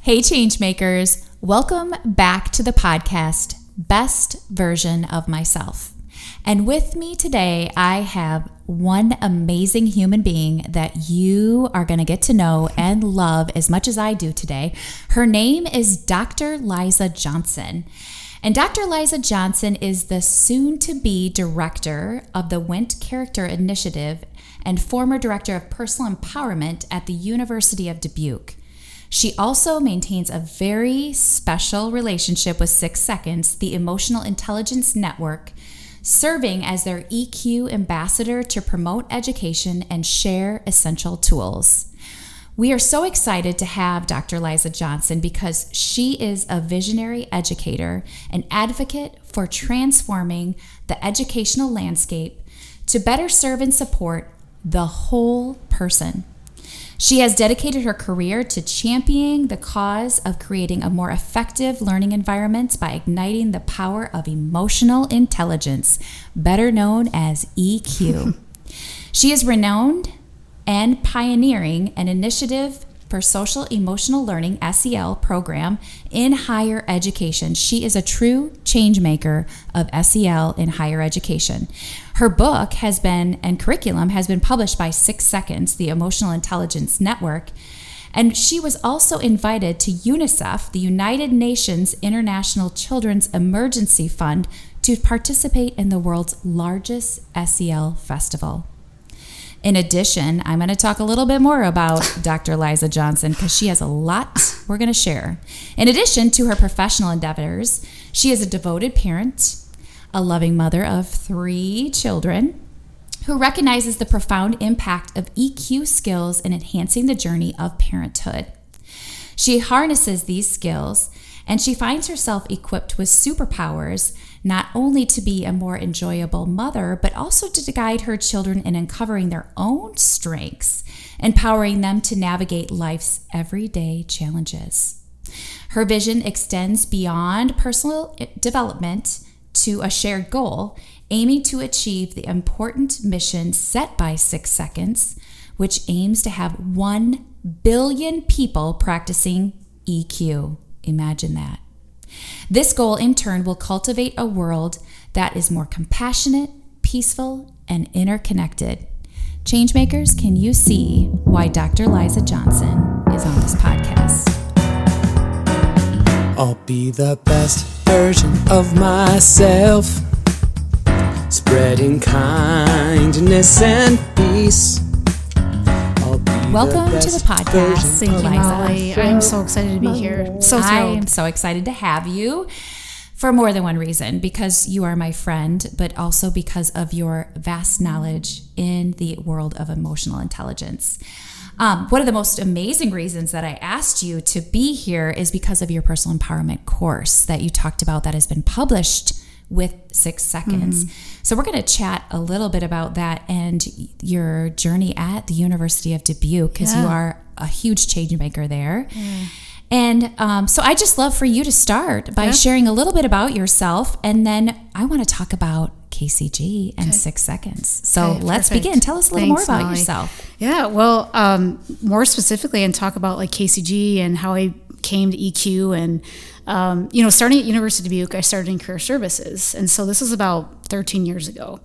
Hey, Changemakers. Welcome back to the podcast, Best Version of Myself. And with me today, I have one amazing human being that you are going to get to know and love as much as I do today. Her name is Dr. Liza Johnson. And Dr. Liza Johnson is the soon-to-be director of the Wint Character Initiative and former director of personal empowerment at the University of Dubuque. She also maintains a very special relationship with 6 Seconds, the Emotional Intelligence Network, serving as their EQ ambassador to promote education and share essential tools. We are so excited to have Dr. Liza Johnson because she is a visionary educator and advocate for transforming the educational landscape to better serve and support the whole person. She has dedicated her career to championing the cause of creating a more effective learning environment by igniting the power of emotional intelligence, better known as EQ. She is renowned and pioneering an initiative for social emotional learning SEL program in higher education. She is a true change maker of SEL in higher education. Her book and curriculum has been published by 6 Seconds, the Emotional Intelligence Network, and she was also invited to UNICEF, the United Nations International Children's Emergency Fund, to participate in the world's largest SEL festival. In addition, I'm going to talk a little bit more about Dr. Liza Johnson because she has a lot we're going to share. In addition to her professional endeavors, she is a devoted parent, a loving mother of 3 children, who recognizes the profound impact of EQ skills in enhancing the journey of parenthood. She harnesses these skills, and she finds herself equipped with superpowers not only to be a more enjoyable mother, but also to guide her children in uncovering their own strengths, empowering them to navigate life's everyday challenges. Her vision extends beyond personal development to a shared goal, aiming to achieve the important mission set by 6 Seconds, which aims to have 1 billion people practicing EQ. Imagine that. This goal, in turn, will cultivate a world that is more compassionate, peaceful, and interconnected. Changemakers, can you see why Dr. Liza Johnson is on this podcast? I'll be the best version of myself, spreading kindness and peace. Welcome to the podcast. Thank you, Molly. I'm so excited to be here. So thrilled. I am so excited to have you for more than one reason, because you are my friend, but also because of your vast knowledge in the world of emotional intelligence. One of the most amazing reasons that I asked you to be here is because of your personal empowerment course that you talked about that has been published with 6 Seconds. So we're going to chat a little bit about that and your journey at the University of Dubuque, because you are a huge change maker there. And so I just love for you to start by sharing a little bit about yourself, and then I want to talk about KCG and 6 Seconds. So let's begin. Tell us a little more about Molly. yourself. Yeah, well, more specifically, and talk about like KCG and how I came to EQ. And starting at University of Dubuque, I started in career services, and so this was about 13 years ago.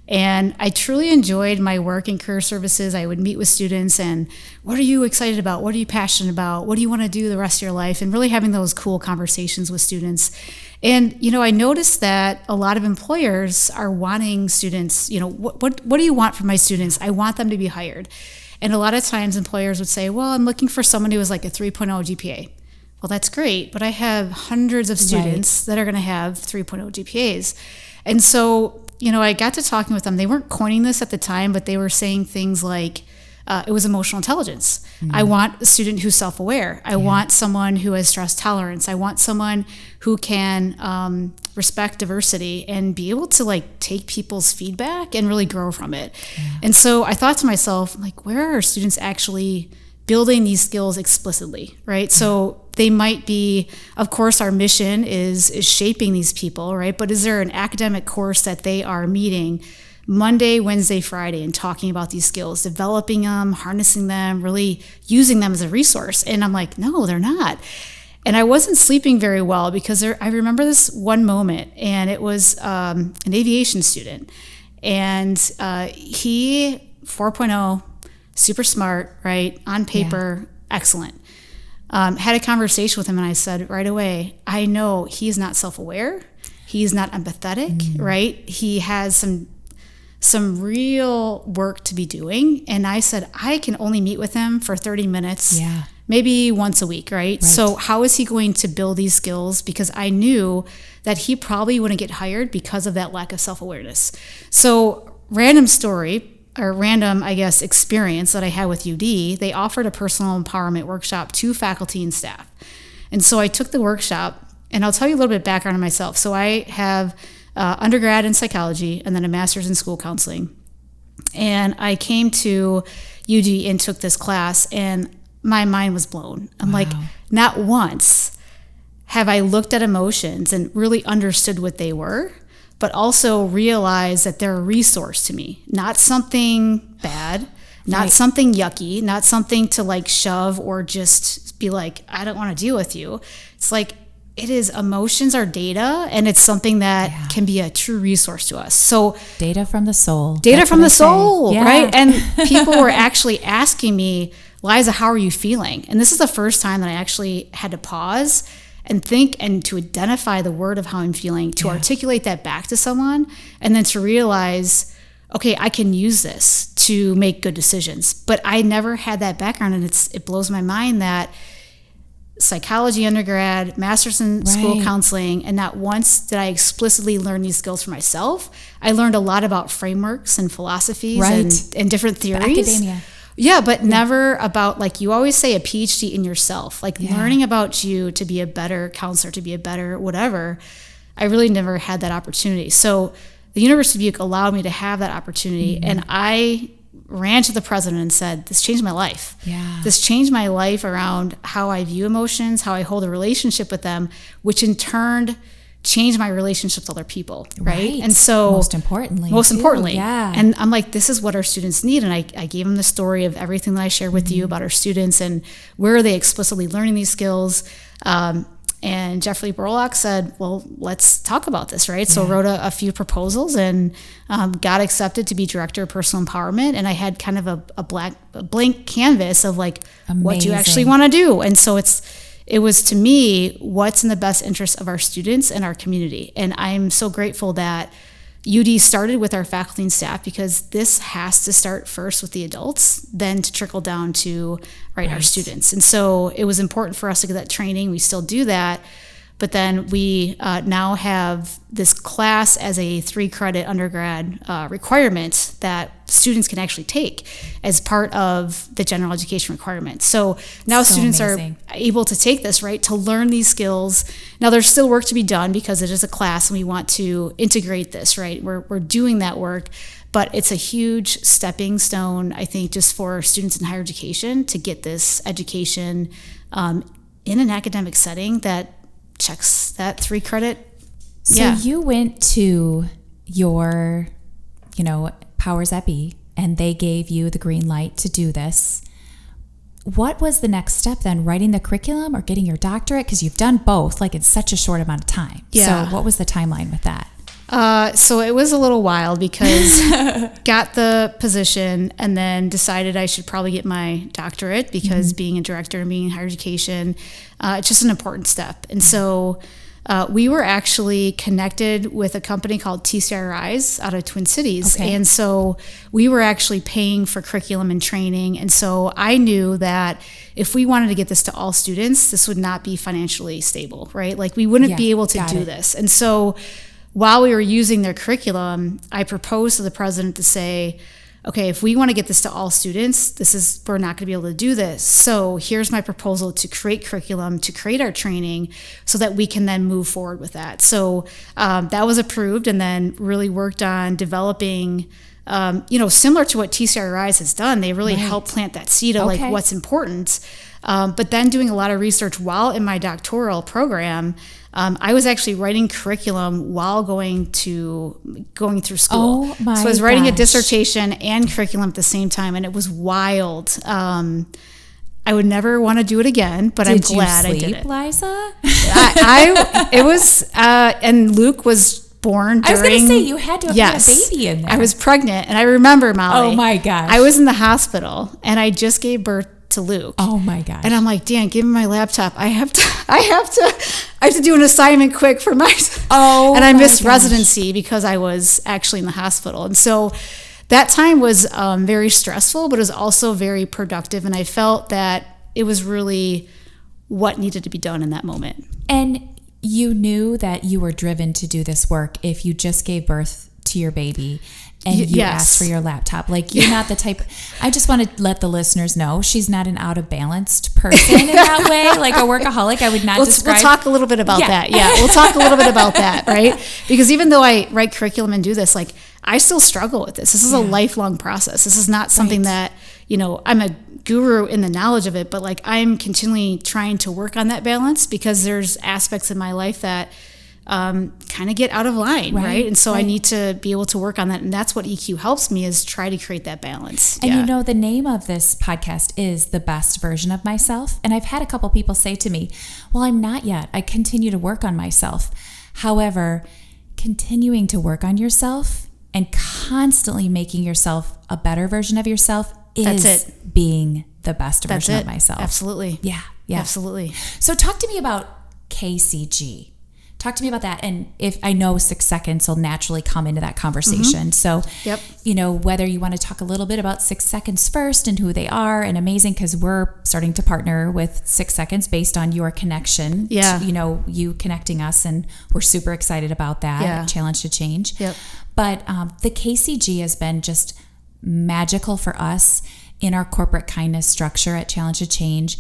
And I truly enjoyed my work in career services. I would meet with students and, what are you excited about? What are you passionate about? What do you want to do the rest of your life? And really having those cool conversations with students. And, I noticed that a lot of employers are wanting students, what do you want from my students? I want them to be hired. And a lot of times employers would say, well, I'm looking for someone who has like a 3.0 GPA. Well, that's great, but I have hundreds of students that are going to have 3.0 GPAs. And so, I got to talking with them. They weren't coining this at the time, but they were saying things like, it was emotional intelligence. I want a student who's self-aware. I want someone who has stress tolerance. I want someone who can respect diversity and be able to take people's feedback and really grow from it. And so I thought to myself, where are students actually building these skills explicitly, right? So they might be, of course, our mission is shaping these people, right? But is there an academic course that they are meeting Monday, Wednesday, Friday, and talking about these skills, developing them, harnessing them, really using them as a resource. And I'm like, no, they're not. And I wasn't sleeping very well because I remember this one moment, and it was an aviation student. And he, 4.0, super smart, right? On paper, excellent. Had a conversation with him, and I said right away, I know he's not self-aware. He's not empathetic, right? He has some real work to be doing. And I said, I can only meet with him for 30 minutes, maybe once a week, right? So how is he going to build these skills? Because I knew that he probably wouldn't get hired because of that lack of self-awareness. So random story, or random, I guess, experience that I had with UD, they offered a personal empowerment workshop to faculty and staff. And so I took the workshop, and I'll tell you a little bit of background on myself. So I have undergrad in psychology and then a master's in school counseling. And I came to UD and took this class, and my mind was blown. I'm like, not once have I looked at emotions and really understood what they were, but also realized that they're a resource to me, not something bad, not something yucky, not something to like shove or just be like, I don't want to deal with you. It's like, it is, emotions are data, and it's something that can be a true resource to us. So data from the soul. Data from the soul, right? And people were actually asking me, Liza, how are you feeling? And this is the first time that I actually had to pause and think and to identify the word of how I'm feeling, to articulate that back to someone, and then to realize, okay, I can use this to make good decisions. But I never had that background, and it blows my mind that psychology undergrad, master's in school counseling, and not once did I explicitly learn these skills for myself. I learned a lot about frameworks and philosophies and different theories. Academia. Yeah, but never about, like you always say, a PhD in yourself, like learning about you to be a better counselor, to be a better whatever. I really never had that opportunity. So the University of Dubuque allowed me to have that opportunity, and I ran to the president and said, this changed my life. This changed my life around how I view emotions, how I hold a relationship with them, which in turn changed my relationships with other people, right? And so most importantly, and I'm like, this is what our students need. And I gave them the story of everything that I shared with you about our students and where are they explicitly learning these skills. And Jeffrey Borlock said, well, let's talk about this, right? So wrote a few proposals and got accepted to be director of personal empowerment. And I had kind of a blank canvas of like, what do you actually want to do? And so it was to me, what's in the best interest of our students and our community. And I'm so grateful that UD started with our faculty and staff, because this has to start first with the adults, then to trickle down to our students. And so it was important for us to get that training. We still do that. But then we now have this class as a 3-credit undergrad requirement that students can actually take as part of the general education requirement. So now students are able to take this, right, to learn these skills. Now there's still work to be done because it is a class and we want to integrate this, right? We're doing that work, but it's a huge stepping stone, I think, just for students in higher education to get this education in an academic setting that checks that 3-credit. So you went to your, powers that be, and they gave you the green light to do this. What was the next step then? Writing the curriculum or getting your doctorate? Because you've done both, like in such a short amount of time. So what was the timeline with that? So it was a little wild because got the position and then decided I should probably get my doctorate because being a director and being in higher education, it's just an important step. And so we were actually connected with a company called TCRIs out of Twin Cities. And so we were actually paying for curriculum and training. And so I knew that if we wanted to get this to all students, this would not be financially stable, right? Like we wouldn't be able to do this. And so while we were using their curriculum, I proposed to the president to say, okay, if we want to get this to all students, we're not going to be able to do this. So here's my proposal to create curriculum, to create our training so that we can then move forward with that. So that was approved, and then really worked on developing, similar to what TCRIs has done. They really helped plant that seed of like what's important. But then doing a lot of research while in my doctoral program, I was actually writing curriculum while going through school. Oh my So I was writing a gosh. dissertation and curriculum at the same time, and it was wild. I would never want to do it again, but I'm glad you I did sleep, it. Liza? It was, and Luke was born during. I was going to say, you had to have had a baby in there. I was pregnant, and I remember, Molly. Oh my gosh. I was in the hospital, and I just gave birth to Luke. Oh my gosh. And I'm like, Dan, give me my laptop. I have to do an assignment quick for my. Oh, and I my missed gosh. residency because I was actually in the hospital, and so that time was very stressful, but it was also very productive, and I felt that it was really what needed to be done in that moment. And you knew that you were driven to do this work if you just gave birth to your baby and you yes. asked for your laptop. Like, you're not the type. I just want to let the listeners know she's not an out of balanced person in that way, like a workaholic. I would not describe. We'll talk a little bit about Yeah. that. Yeah, we'll talk a little bit about that, right? Because even though I write curriculum and do this, like, I still struggle with this. This is a lifelong process. This is not something that, I'm a guru in the knowledge of it, but like, I'm continually trying to work on that balance because there's aspects in my life that kind of get out of line, right? And so I need to be able to work on that. And that's what EQ helps me, is try to create that balance. And the name of this podcast is The Best Version of Myself. And I've had a couple people say to me, well, I'm not yet. I continue to work on myself. However, continuing to work on yourself and constantly making yourself a better version of yourself is being the best version of myself. Absolutely. Yeah. Absolutely. So talk to me about KCG. Talk to me about that. And if I know 6 seconds will naturally come into that conversation. So, whether you want to talk a little bit about 6 seconds first and who they are, and amazing, because we're starting to partner with 6 seconds based on your connection. Yeah. You connecting us, and we're super excited about that. Yeah. Challenge to Change. Yep. But the KCG has been just magical for us in our corporate kindness structure at Challenge to Change.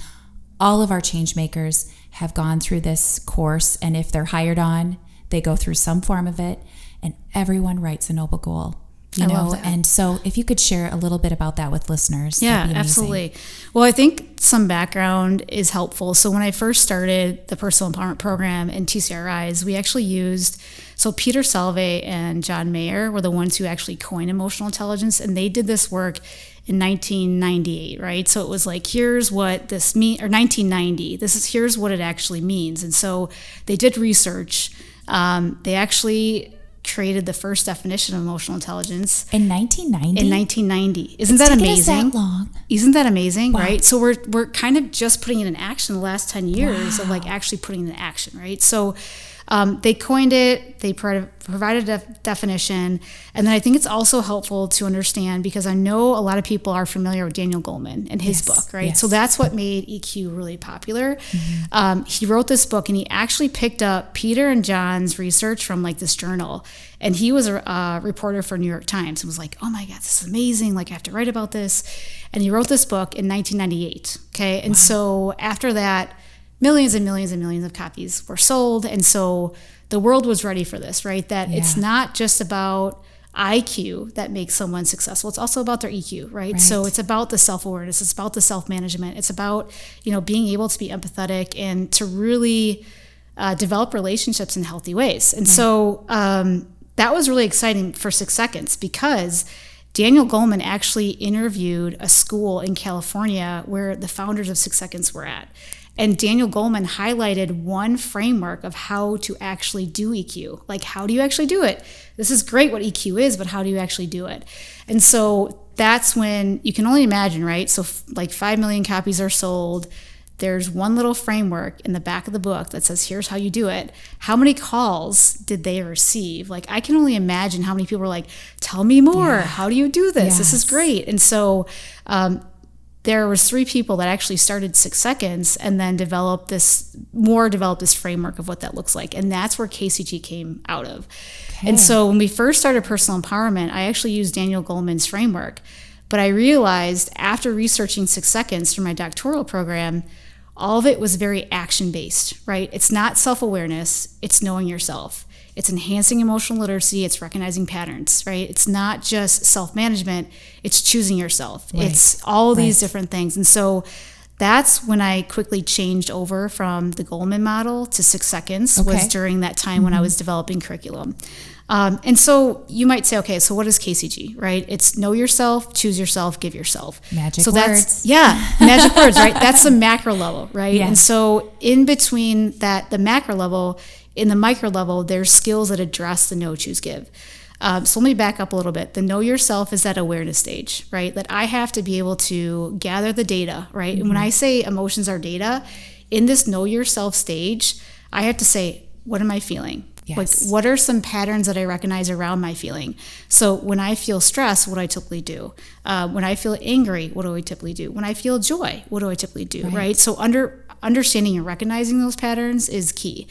All of our change makers have gone through this course, and if they're hired on, they go through some form of it, and everyone writes a noble goal. I love that. And so if you could share a little bit about that with listeners. Yeah, that'd be amazing. absolutely. Well, I think some background is helpful. So when I first started the personal empowerment program in TCRIs, we actually used, so Peter Salve and John Mayer were the ones who actually coined emotional intelligence, and they did this work in 1998, right? So it was like, here's what this means, or 1990, here's what it actually means. And so they did research. They actually created the first definition of emotional intelligence in 1990. In 1990, isn't that taken amazing? Us that long. Isn't that amazing? Wow. Right? So we're kind of just putting it in action the last 10 years of like actually putting it in action, right? So they coined it, they provided a definition, and then I think it's also helpful to understand, because I know a lot of people are familiar with Daniel Goleman and his book, right? Yes. So that's what made EQ really popular. He wrote this book, and he actually picked up Peter and John's research from like this journal, and he was a reporter for New York Times and was like, oh my God, this is amazing, like I have to write about this. And he wrote this book in 1998, okay? And so after that, millions and millions and millions of copies were sold. And so the world was ready for this, right? That it's not just about IQ that makes someone successful. It's also about their EQ, right? So it's about the self-awareness. It's about the self-management. It's about, being able to be empathetic and to really develop relationships in healthy ways. And so that was really exciting for 6 seconds, because Daniel Goleman actually interviewed a school in California where the founders of 6 Seconds were at. And Daniel Goleman highlighted one framework of how to actually do EQ. Like, how do you actually do it? This is great what EQ is, but how do you actually do it? And so that's when you can only imagine, right? So like 5 million copies are sold. There's one little framework in the back of the book that says, here's how you do it. How many calls did they receive? Like, I can only imagine how many people were like, tell me more. Yeah. How do you do this? Yes. This is great. And so there was 3 people that actually started 6 Seconds and then developed this framework of what that looks like. And that's where KCG came out of. Okay. And so when we first started personal empowerment, I actually used Daniel Goleman's framework. But I realized after researching 6 Seconds for my doctoral program, all of it was very action-based, right? It's not self-awareness, it's knowing yourself. It's enhancing emotional literacy, it's recognizing patterns, right? It's not just self-management, it's choosing yourself. Right. It's all these different things. And so That's when I quickly changed over from the Goleman model to 6 seconds, Okay. was during that time when I was developing curriculum. And so you might say, okay, so what is KCG, right? It's know yourself, choose yourself, give yourself. Magic so words. Magic words, right? That's the macro level, right? Yes. And so in between that, the macro level, in the micro level, there's skills that address the know, choose, give. So let me back up a little bit. The know yourself is that awareness stage, right? That I have to be able to gather the data, right? And when I say emotions are data, in this know yourself stage, I have to say, what am I feeling? Yes. Like, what are some patterns that I recognize around my feeling? So when I feel stress, what do I typically do? When I feel angry, what do I typically do? When I feel joy, what do I typically do, right? So understanding and recognizing those patterns is key.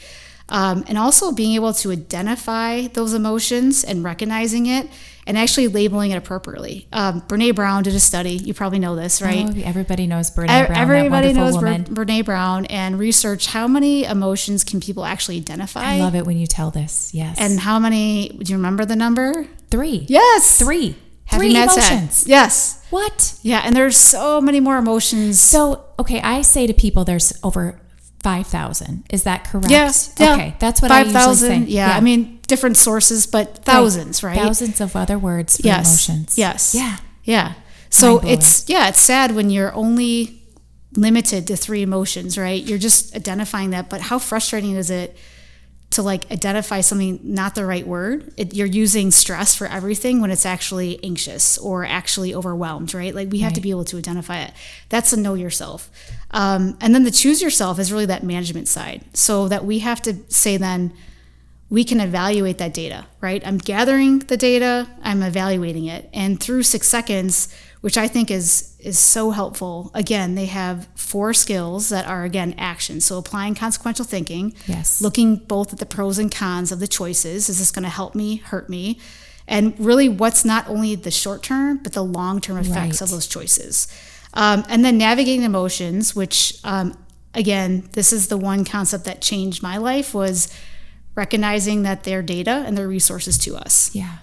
And also being able to identify those emotions and recognizing it and actually labeling it appropriately. Brene Brown did a study. You probably know this, right? Oh, everybody knows Brene Brown, Everybody that knows wonderful woman. Brene Brown, and researched how many emotions can people actually identify. I love it when you tell this. Yes. And how many, do you remember the number? 3. Yes. 3. Happy 3 Mad Sad. emotions. Yes. What? Yeah, and there's so many more emotions. So, okay, I say to people there's over 5,000. Is that correct? Yes. Okay, that's what I usually say. 5,000. Yeah, I mean, different sources, but thousands, right? Thousands of other words for emotions. Yes. Yeah. Yeah. So Mind-blowing. it's sad when you're only limited to 3 emotions, right? You're just identifying that, but how frustrating is it to like identify something, not the right word? You're using stress for everything when it's actually anxious or actually overwhelmed, right? Like we have to be able to identify it. That's a know yourself. And then the choose yourself is really that management side. So that we have to say then, we can evaluate that data, right? I'm gathering the data, I'm evaluating it. And through 6 seconds, which I think is so helpful. Again, they have 4 skills that are, again, action. So applying consequential thinking, Yes. looking both at the pros and cons of the choices. Is this going to help me, hurt me? And really what's not only the short term, but the long-term effects of those choices. And then navigating emotions, which, again, this is the one concept that changed my life, was recognizing that they're data and they're resources to us. Yeah.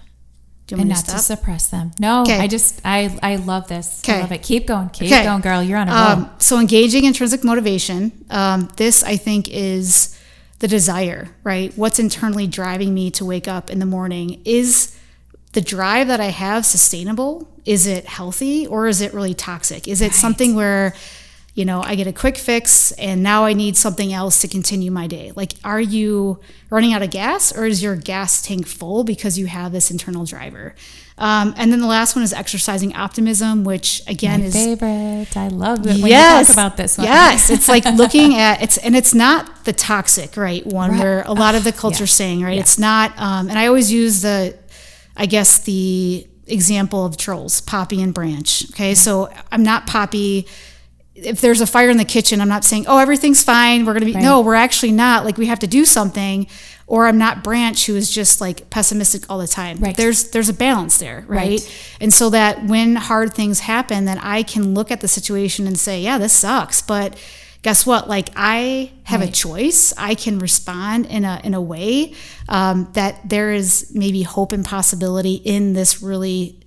Do you And want me not to to stop? suppress them. No, Okay. I love this. I Okay. love it. Keep going. Keep Okay. going, girl. You're on a roll. So engaging intrinsic motivation, this I think is the desire, right? What's internally driving me to wake up in the morning? Is the drive that I have sustainable? Is it healthy, or is it really toxic? Is it something where, you know, I get a quick fix and now I need something else to continue my day? Like, are you running out of gas, or is your gas tank full because you have this internal driver? And then the last one is exercising optimism, which again is favorite. I love it when you talk about this one. Yes, it's like looking at it's not the toxic, right, one where a lot of the culture is saying, right? It's not, and I always use the example of trolls, Poppy and Branch. Okay, so I'm not Poppy. If there's a fire in the kitchen, I'm not saying, oh, everything's fine, we're going to be, no, we're actually not, like we have to do something. Or I'm not Branch, who is just like pessimistic all the time. Right. There's a balance there, right? And so that when hard things happen, then I can look at the situation and say, yeah, this sucks, but guess what? Like, I have a choice. I can respond in a way that there is maybe hope and possibility in this really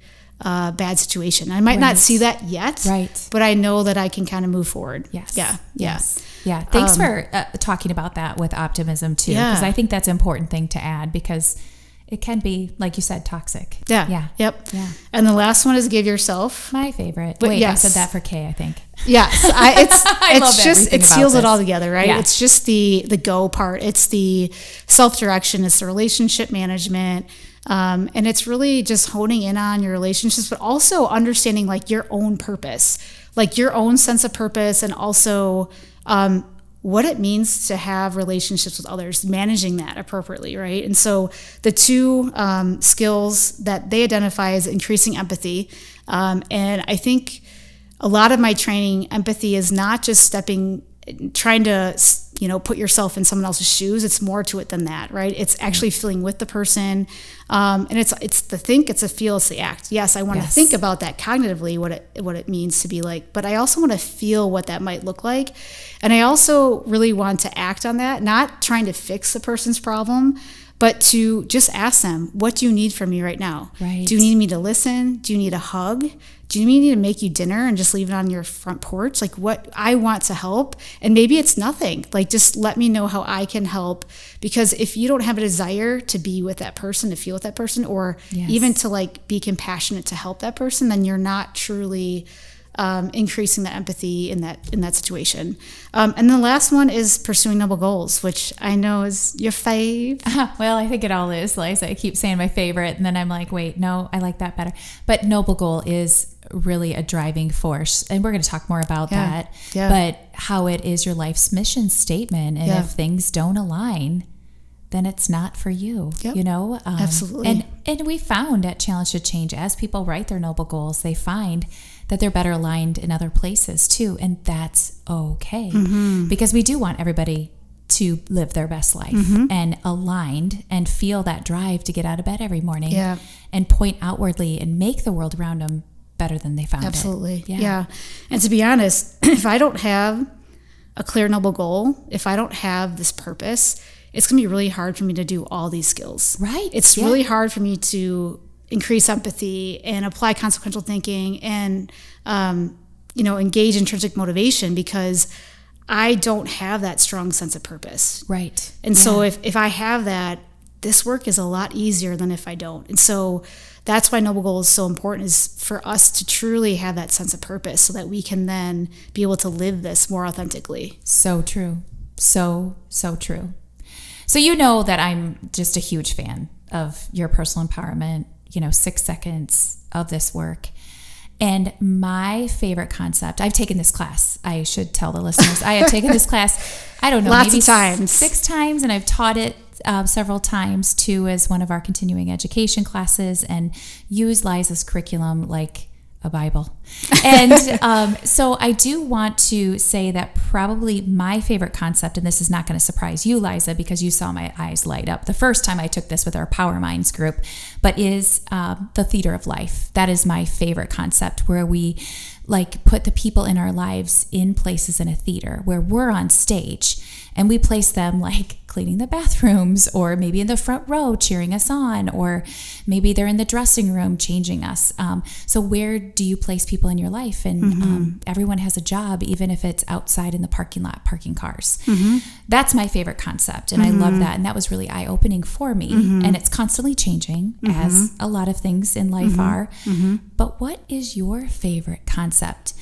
bad situation. I might not see that yet, but I know that I can kind of move forward. Yes. Yeah. Yes. Yeah. Thanks for talking about that with optimism too, because I think that's an important thing to add, because it can be, like you said, toxic. Yeah. Yeah. Yep. Yeah. And the last one is give yourself. My favorite. But Wait, I said that for Kay, I think. Yes. It's just, it seals it all together, right? Yeah. It's just the go part. It's the self-direction. It's the relationship management. And it's really just honing in on your relationships, but also understanding like your own purpose, like your own sense of purpose, and also what it means to have relationships with others, managing that appropriately, right? And so the 2 skills that they identify is increasing empathy. And I think a lot of my training, empathy is not just trying to, you know, put yourself in someone else's shoes. It's more to it than that, right? It's actually feeling with the person. And it's the think, it's the feel, it's the act. Yes, I want to think about that cognitively, what it means to be like, but I also want to feel what that might look like. And I also really want to act on that, not trying to fix the person's problem, but to just ask them, what do you need from me right now? Right. Do you need me to listen? Do you need a hug? Do you need me to make you dinner and just leave it on your front porch? Like, what I want to help. And maybe it's nothing. Like, just let me know how I can help. Because if you don't have a desire to be with that person, to feel with that person, or even to like be compassionate to help that person, then you're not truly increasing the empathy in that situation. And then the last one is pursuing noble goals, which I know is your fave. Well, I think it all is, Liza. I keep saying my favorite, and then I'm like, wait, no, I like that better. But noble goal is really a driving force, and we're going to talk more about that. Yeah. But how it is your life's mission statement, and if things don't align, then it's not for you. Yep. You know, absolutely. And we found at Challenge to Change, as people write their noble goals, they find that they're better aligned in other places too, and that's okay, because we do want everybody to live their best life and aligned and feel that drive to get out of bed every morning and point outwardly and make the world around them better than they found it. Absolutely. Yeah. And to be honest, if I don't have a clear noble goal, if I don't have this purpose, it's going to be really hard for me to do all these skills. Right. It's really hard for me to increase empathy and apply consequential thinking and, engage intrinsic motivation, because I don't have that strong sense of purpose. Right. And so if I have that, this work is a lot easier than if I don't. And so that's why noble goal is so important, is for us to truly have that sense of purpose so that we can then be able to live this more authentically. So true. So true. So you know that I'm just a huge fan of your personal empowerment, 6 seconds of this work. And my favorite concept, I've taken this class. I should tell the listeners. I have taken this class, I don't know, lots maybe of times. 6 times, and I've taught it several times too as one of our continuing education classes, and use Liza's curriculum like a Bible. And so I do want to say that probably my favorite concept, and this is not going to surprise you, Liza, because you saw my eyes light up the first time I took this with our Power Minds group, but is the theater of life. That is my favorite concept, where we put the people in our lives in places in a theater where we're on stage, and we place them like cleaning the bathrooms, or maybe in the front row cheering us on, or maybe they're in the dressing room changing us. So where do you place people in your life? And everyone has a job, even if it's outside in the parking lot, parking cars. That's my favorite concept, and I love that. And that was really eye-opening for me. And it's constantly changing, as a lot of things in life are. But what is your favorite concept?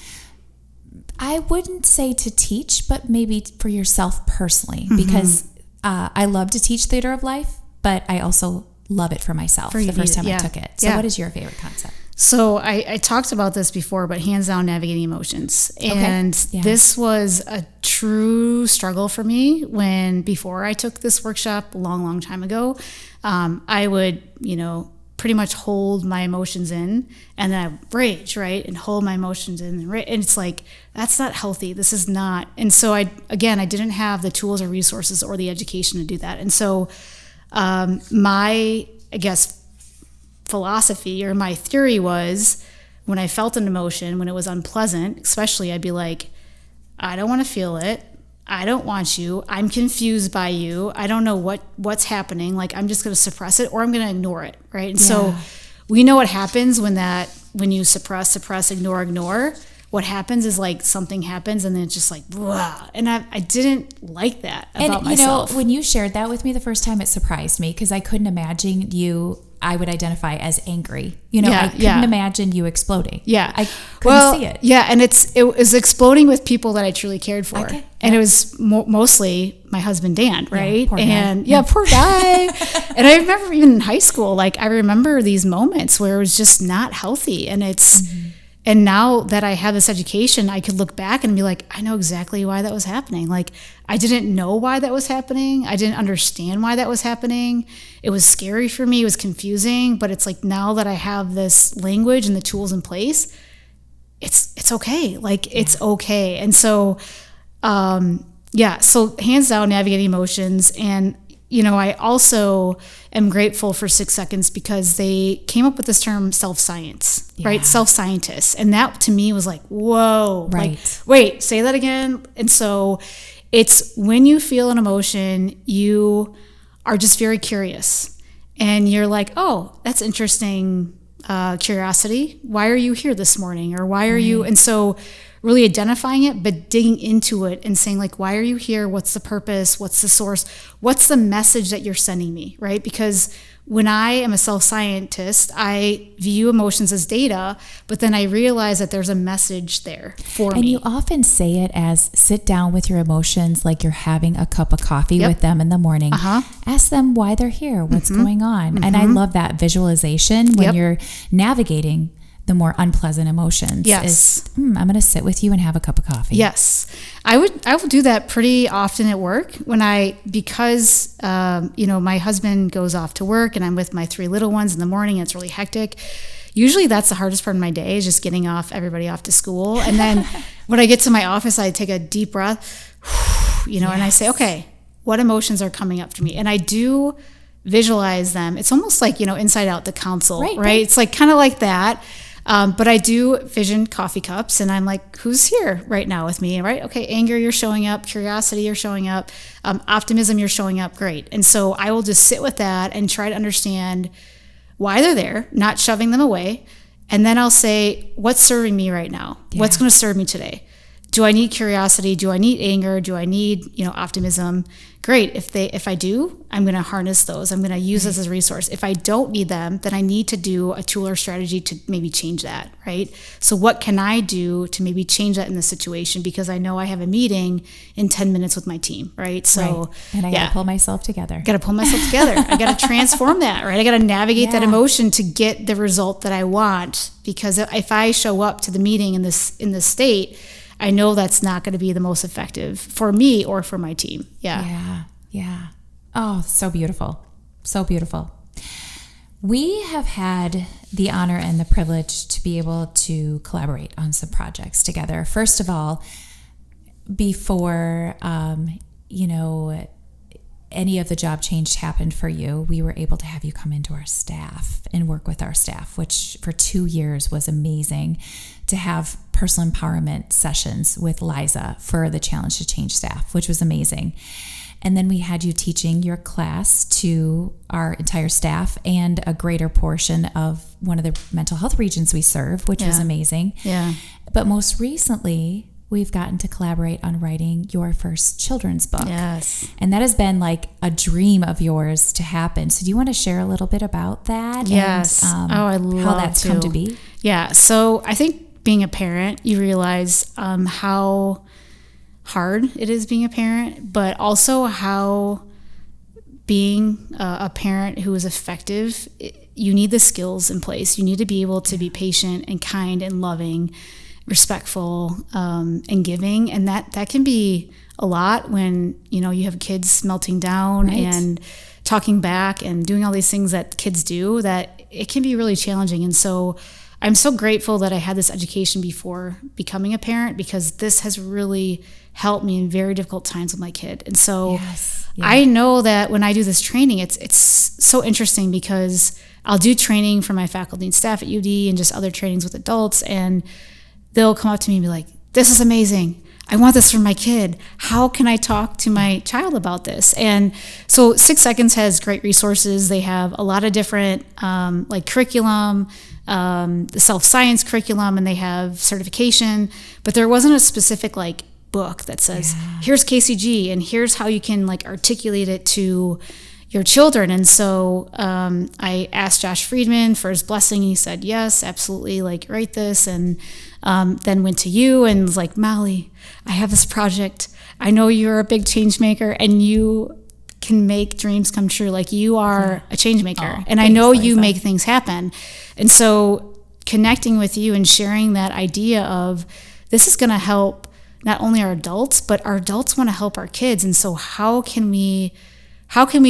I wouldn't say to teach, but maybe for yourself personally, because I love to teach theater of life, but I also love it for myself the first time I took it. So what is your favorite concept? So I talked about this before, but hands down, navigating emotions. And this was a true struggle for me before I took this workshop a long, long time ago. I would, pretty much hold my emotions in, and then I rage, right? And hold my emotions in, and it's like, that's not healthy. This is not. And so I didn't have the tools or resources or the education to do that. And so my, philosophy or my theory was, when I felt an emotion, when it was unpleasant, especially, I'd be like, I don't want to feel it. I don't want you. I'm confused by you. I don't know what's happening. Like, I'm just going to suppress it, or I'm going to ignore it, right? And so we know what happens when you suppress, ignore. What happens is like something happens, and then it's just like, blah. And I didn't like that about myself. When you shared that with me the first time, it surprised me, because I couldn't imagine I would identify as angry. I couldn't imagine you exploding. Yeah. I couldn't see it. Yeah. And it was exploding with people that I truly cared for. Okay. And it was mostly my husband, Dan, right? Poor guy. And I remember even in high school, I remember these moments where it was just not healthy. And and now that I have this education, I could look back and be like, I know exactly why that was happening. Like, I didn't know why that was happening. I didn't understand why that was happening. It was scary for me. It was confusing. But it's like, now that I have this language and the tools in place, it's okay. It's okay. And so, so hands down, navigating emotions. And I also am grateful for 6 seconds, because they came up with this term self-science, right? Self-scientists. And that to me was like, whoa, right. Wait, say that again. And so it's when you feel an emotion, you are just very curious. And you're like, oh, that's interesting curiosity. Why are you here this morning? Or why are you? And so really identifying it, but digging into it and saying like, why are you here? What's the purpose? What's the source? What's the message that you're sending me, right? Because when I am a self-scientist, I view emotions as data, but then I realize that there's a message there for me. And you often say it as sit down with your emotions like you're having a cup of coffee with them in the morning. Ask them why they're here, what's going on. And I love that visualization when you're navigating the more unpleasant emotions. Is, I'm going to sit with you and have a cup of coffee. Yes. I will do that pretty often at work because my husband goes off to work and I'm with my 3 little ones in the morning and it's really hectic. Usually that's the hardest part of my day, is just getting everybody off to school. And then when I get to my office, I take a deep breath, and I say, okay, what emotions are coming up to me? And I do visualize them. It's almost like, Inside Out, the council, right? It's like kind of like that. But I do vision coffee cups and I'm like, who's here right now with me, right? Okay, anger, you're showing up. Curiosity, you're showing up. Optimism, you're showing up. Great. And so I will just sit with that and try to understand why they're there, not shoving them away. And then I'll say, what's serving me right now? Yeah. What's going to serve me today? Do I need curiosity? Do I need anger? Do I need, optimism? Great. If I do, I'm going to harness those. I'm going to use this as a resource. If I don't need them, then I need to do a tool or strategy to maybe change that, right? So what can I do to maybe change that in the situation? Because I know I have a meeting in 10 minutes with my team, right? So, and I got to pull myself together. I got to transform that, right? I got to navigate that emotion to get the result that I want. Because if I show up to the meeting in this state, I know that's not going to be the most effective for me or for my team. Yeah. Oh, so beautiful. So beautiful. We have had the honor and the privilege to be able to collaborate on some projects together. First of all, before, any of the job change happened for you, we were able to have you come into our staff and work with our staff, which for 2 years was amazing to have personal empowerment sessions with Liza for the Challenge to Change staff, which was amazing. And then we had you teaching your class to our entire staff and a greater portion of one of the mental health regions we serve, which was amazing. Yeah. But most recently, we've gotten to collaborate on writing your first children's book. Yes. And that has been like a dream of yours to happen. So do you want to share a little bit about that? Yes. And, I love how that's come to be? Yeah. So I think being a parent, you realize how hard it is being a parent, but also how being a parent who is effective, you need the skills in place. You need to be able to be patient and kind and loving, respectful, and giving. And that can be a lot when, you have kids melting down and talking back and doing all these things that kids do, that it can be really challenging. And so I'm so grateful that I had this education before becoming a parent, because this has really helped me in very difficult times with my kid. And so I know that when I do this training, it's so interesting, because I'll do training for my faculty and staff at UD and just other trainings with adults, and they'll come up to me and be like, this is amazing. I want this for my kid. How can I talk to my child about this? And so 6 Seconds has great resources. They have a lot of different curriculum, the self-science curriculum, and they have certification, but there wasn't a specific book that says, here's KCG and here's how you can articulate it to your children. And so I asked Josh Friedman for his blessing. He said, yes, absolutely, write this. And then went to you and was like, Molly, I have this project. I know you're a big change maker and you can make dreams come true. You are a change maker. And I know you make things happen. And so connecting with you and sharing that idea of this is going to help not only our adults, but our adults want to help our kids. And so how can we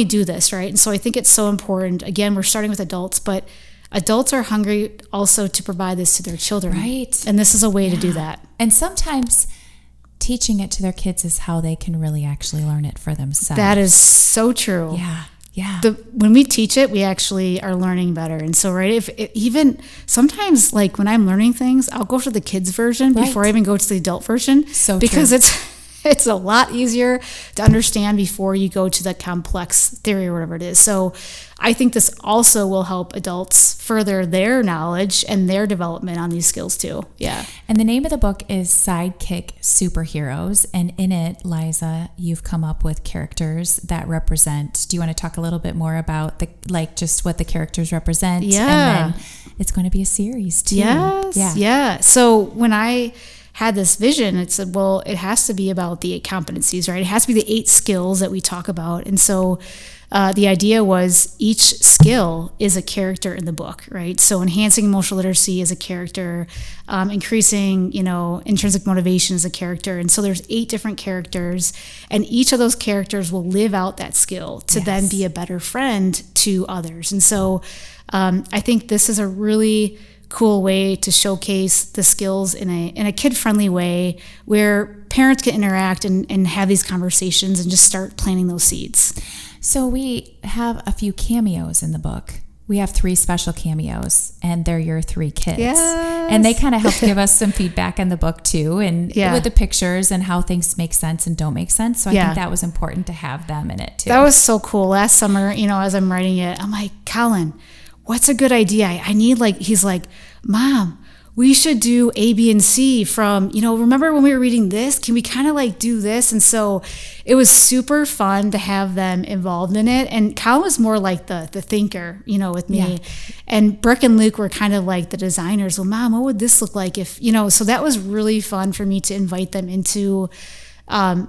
do this, right? And so I think it's so important. Again, we're starting with adults, but adults are hungry also to provide this to their children. Right. And this is a way to do that. And sometimes teaching it to their kids is how they can really actually learn it for themselves. That is so true. Yeah. When we teach it, we actually are learning better. And so, even sometimes when I'm learning things, I'll go to the kids version before I even go to the adult version. So because true. It's a lot easier to understand before you go to the complex theory or whatever it is. So I think this also will help adults further their knowledge and their development on these skills too. Yeah. And the name of the book is Sidekick Superheroes. And in it, Liza, you've come up with characters that represent. Do you want to talk a little bit more about just what the characters represent? Yeah. And then it's going to be a series too. Yes. Yeah. So when I had this vision, it said, well, it has to be about the 8 competencies, right? It has to be the 8 skills that we talk about. And so the idea was each skill is a character in the book, right? So enhancing emotional literacy is a character, increasing, intrinsic motivation is a character. And so there's 8 different characters, and each of those characters will live out that skill to then be a better friend to others. And so I think this is a really cool way to showcase the skills in a kid-friendly way where parents can interact and have these conversations and just start planting those seeds. So we have a few cameos in the book. We have 3 special cameos, and they're your 3 kids. Yes. And they kind of help give us some feedback in the book too, and with the pictures and how things make sense and don't make sense. So I think that was important to have them in it too. That was so cool. Last summer, as I'm writing it, I'm like, Colin, what's a good idea? I need he's like, Mom, we should do A, B, and C from, remember when we were reading this? Can we kind of do this? And so it was super fun to have them involved in it. And Colin was more like the thinker, with me. Yeah. And Brooke and Luke were kind of like the designers. Well, Mom, what would this look like if, so that was really fun for me to invite them into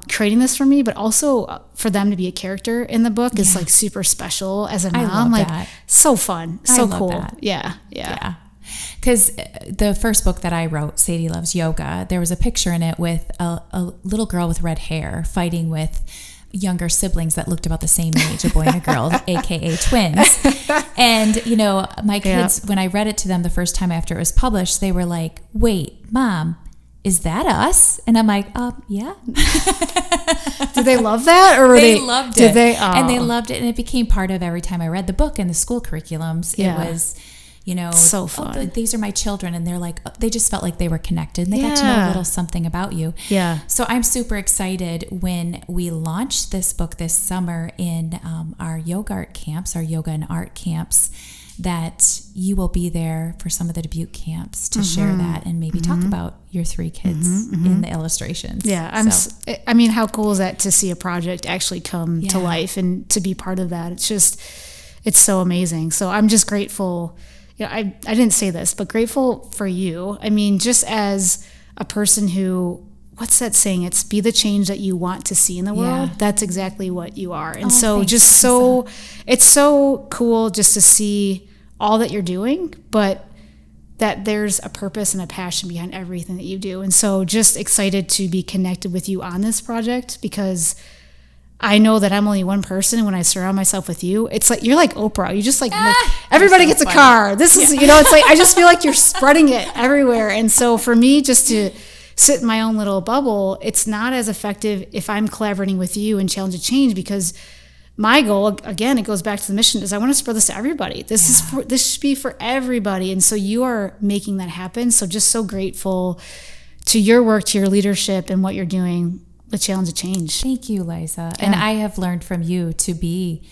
creating this for me, but also for them to be a character in the book is super special as a mom. So fun, so cool. That. Yeah. Because the first book that I wrote, Sadie Loves Yoga, there was a picture in it with a little girl with red hair fighting with younger siblings that looked about the same age, a boy and a girl, aka twins. And my kids, when I read it to them the first time after it was published, they were like, "Wait, Mom, is that us?" And I'm like, yeah. Did they love that? Or they loved it. Did they? Oh. And they loved it. And it became part of every time I read the book in the school curriculums. Yeah. It was, so fun. These are my children. And they're like, they just felt like they were connected. And they got to know a little something about you. Yeah. So I'm super excited when we launch this book this summer in our yoga art camps, our yoga and art camps, that you will be there for some of the Dubuque camps to share that and maybe talk about your 3 kids in the illustrations. Yeah. How cool is that to see a project actually come to life and to be part of that? It's so amazing. So I'm just grateful. I didn't say this, but grateful for you. Just as a person who, what's that saying? It's be the change that you want to see in the world. Yeah. That's exactly what you are. And it's so cool just to see all that you're doing, but that there's a purpose and a passion behind everything that you do. And so just excited to be connected with you on this project, because I know that I'm only one person, and when I surround myself with you, it's like you're like Oprah. You just everybody gets a car. This is it's like I just feel like you're spreading it everywhere. And so for me, just to sit in my own little bubble, it's not as effective if I'm collaborating with you and challenge to change, because my goal, again, it goes back to the mission, is I want to spread this to everybody. This should be for everybody. And so you are making that happen. So just so grateful to your work, to your leadership, and what you're doing with Challenge to Change. Thank you, Liza. Yeah. And I have learned from you to be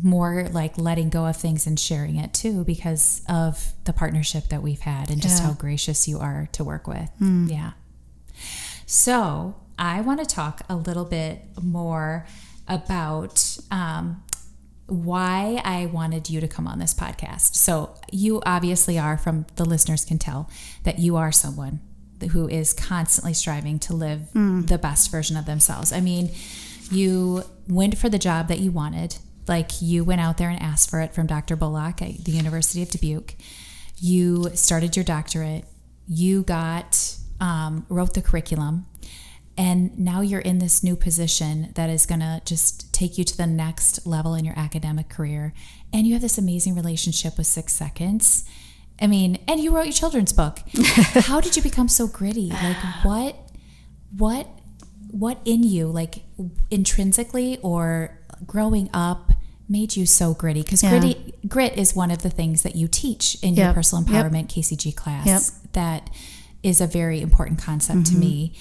more like letting go of things and sharing it too, because of the partnership that we've had and just how gracious you are to work with. Yeah. So I want to talk a little bit more about why I wanted you to come on this podcast. So you obviously are, from the listeners can tell, that you are someone who is constantly striving to live the best version of themselves. You went for the job that you wanted. Like, you went out there and asked for it from Dr. Bullock at the University of Dubuque. You started your doctorate. You wrote the curriculum. And now you're in this new position that is going to just take you to the next level in your academic career. And you have this amazing relationship with 6 Seconds. And you wrote your children's book. How did you become so gritty? Like, what in you, like intrinsically or growing up, made you so gritty? Because grit is one of the things that you teach in your personal empowerment KCG class. That is a very important concept to me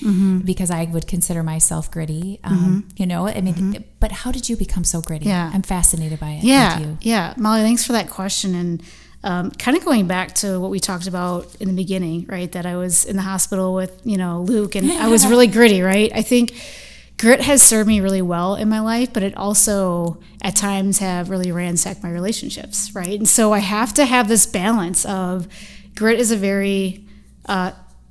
because I would consider myself gritty. But how did you become so gritty? Yeah. I'm fascinated by it. Yeah. With you. Yeah. Molly, thanks for that question. And kind of going back to what we talked about in the beginning, right? That I was in the hospital with, Luke, and I was really gritty, right? I think grit has served me really well in my life, but it also at times have really ransacked my relationships, right? And so I have to have this balance of grit is a very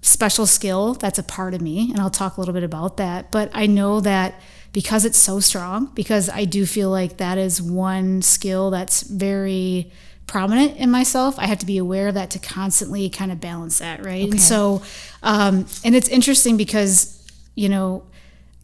special skill that's a part of me, and I'll talk a little bit about that. But I know that because it's so strong, because I do feel like that is one skill that's very prominent in myself, I have to be aware of that to constantly kind of balance that, right? Okay. And so, and it's interesting because,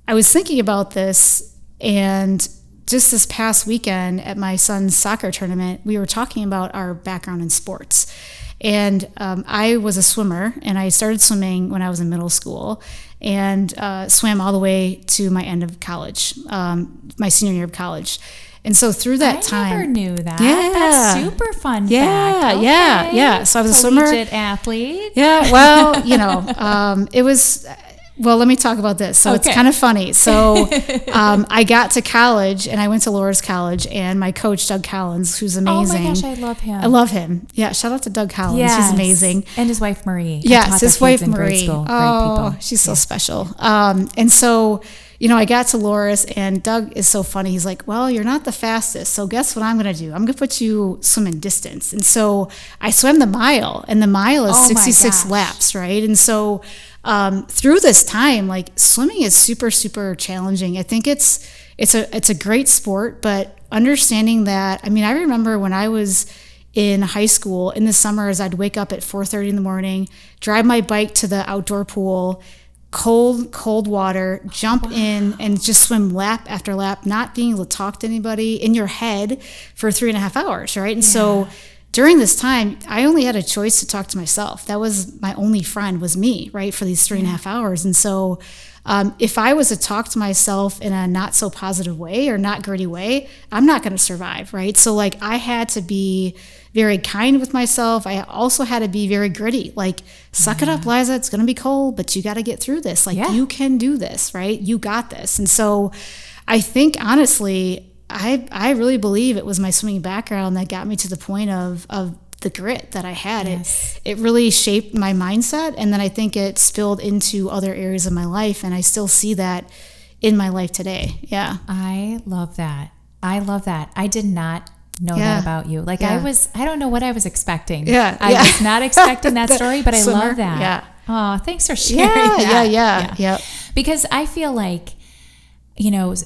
I was thinking about this, and just this past weekend at my son's soccer tournament, we were talking about our background in sports. And I was a swimmer, and I started swimming when I was in middle school, and swam all the way to my end of college, my senior year of college. And so through that time, I never knew that. Yeah, that's super fun. Fact. Okay. Yeah. So I was a swimmer, athlete. Yeah, well, it was. Well, let me talk about this. So It's kind of funny. So I got to college, and I went to Loras College, and my coach, Doug Collins, who's amazing. Oh my gosh, I love him. I love him. Yeah, shout out to Doug Collins. Yes. He's amazing. And his wife, Marie. Yes, his wife, Marie. Grade school. Oh, great people. She's so special. And so, I got to Loras, and Doug is so funny. He's like, well, you're not the fastest, so guess what I'm going to do? I'm going to put you swimming distance. And so I swam the mile, and the mile is 66 laps, right? And so through this time, like, swimming is super, super challenging. I think it's a great sport, but understanding that, I remember when I was in high school in the summers, I'd wake up at 4:30 in the morning, drive my bike to the outdoor pool, cold water, jump in and just swim lap after lap, not being able to talk to anybody, in your head for 3.5 hours, right? And so during this time, I only had a choice to talk to myself. That was my only friend, was me, right, for these 3.5 hours. And so if I was to talk to myself in a not so positive way or not gritty way, I'm not going to survive, right? So like, I had to be very kind with myself. I also had to be very gritty, like, suck it up, Liza, it's going to be cold, but you got to get through this. Like, you can do this, right? You got this. And so I think, honestly, I really believe it was my swimming background that got me to the point of the grit that I had. Yes. It really shaped my mindset, and then I think it spilled into other areas of my life, and I still see that in my life today. Yeah. I love that. I did not know that about you. Like, I don't know what I was expecting. I was not expecting that story, but I love that. Yeah. Oh, thanks for sharing that. Yeah. Because I feel like,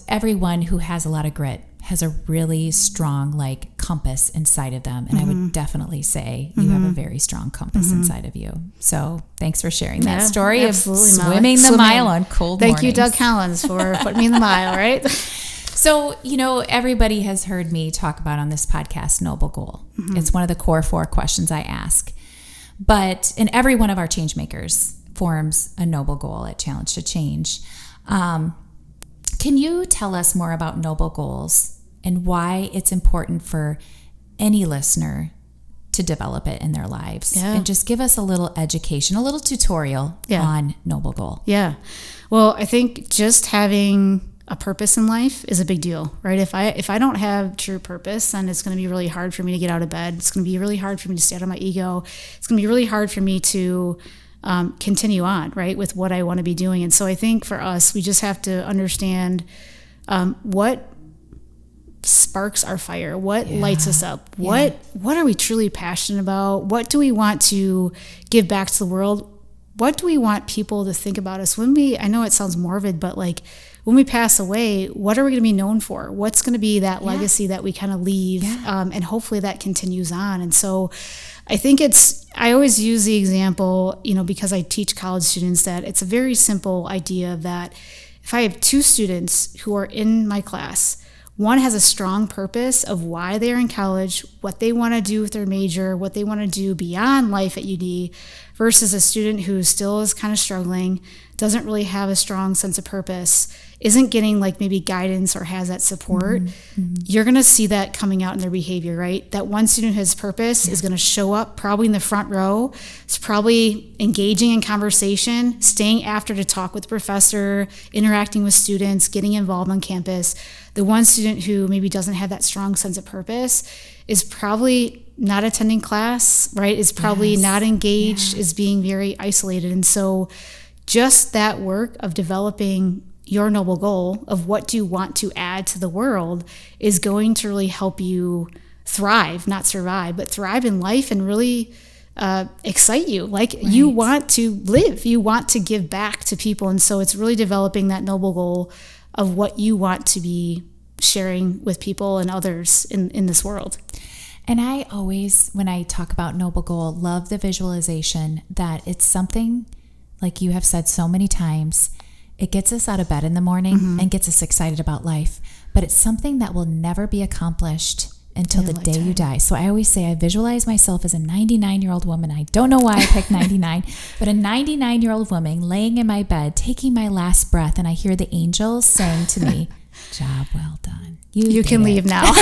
everyone who has a lot of grit has a really strong, like, compass inside of them. And I would definitely say you have a very strong compass inside of you. So thanks for sharing that story of swimming the mile on cold mornings. Thank you, Doug Collins, for putting me in the mile, right? So, everybody has heard me talk about on this podcast, Noble Goal. It's one of the core 4 questions I ask. But in every one of our change makers forms a noble goal at Challenge to Change. Can you tell us more about noble goals and why it's important for any listener to develop it in their lives? And just give us a little education, a little tutorial on noble goal. Yeah. Well, I think just having a purpose in life is a big deal, right? If I don't have true purpose, then it's going to be really hard for me to get out of bed. It's going to be really hard for me to stay out of my ego. It's going to be really hard for me to continue on, right, with what I want to be doing. And so I think for us, we just have to understand what sparks our fire, what lights us up, what are we truly passionate about, what do we want to give back to the world, what do we want people to think about us when I know it sounds morbid, but like, when we pass away, what are we going to be known for? What's going to be that legacy that we kind of leave? And hopefully that continues on. And so I think I always use the example, because I teach college students, that it's a very simple idea that if I have 2 students who are in my class, one has a strong purpose of why they're in college, what they want to do with their major, what they want to do beyond life at UD, versus a student who still is kind of struggling, doesn't really have a strong sense of purpose. isn't getting like maybe guidance or has that support, you're going to see that coming out in their behavior, right? That one student who has purpose is going to show up probably in the front row. It's probably engaging in conversation, staying after to talk with the professor, interacting with students, getting involved on campus. The one student who maybe doesn't have that strong sense of purpose is probably not attending class, right? Is probably not engaged, is being very isolated. And so just that work of developing your noble goal of what do you want to add to the world is going to really help you thrive, not survive, but thrive in life and really excite you. Like you want to live, you want to give back to people. And so it's really developing that noble goal of what you want to be sharing with people and others in this world. And I always, when I talk about noble goal, love the visualization that it's something, like you have said so many times, it gets us out of bed in the morning and gets us excited about life. But it's something that will never be accomplished until the day you die. So I always say I visualize myself as a 99-year-old woman. I don't know why I picked 99, but a 99-year-old woman laying in my bed, taking my last breath, and I hear the angels saying to me, job well done. You can leave now.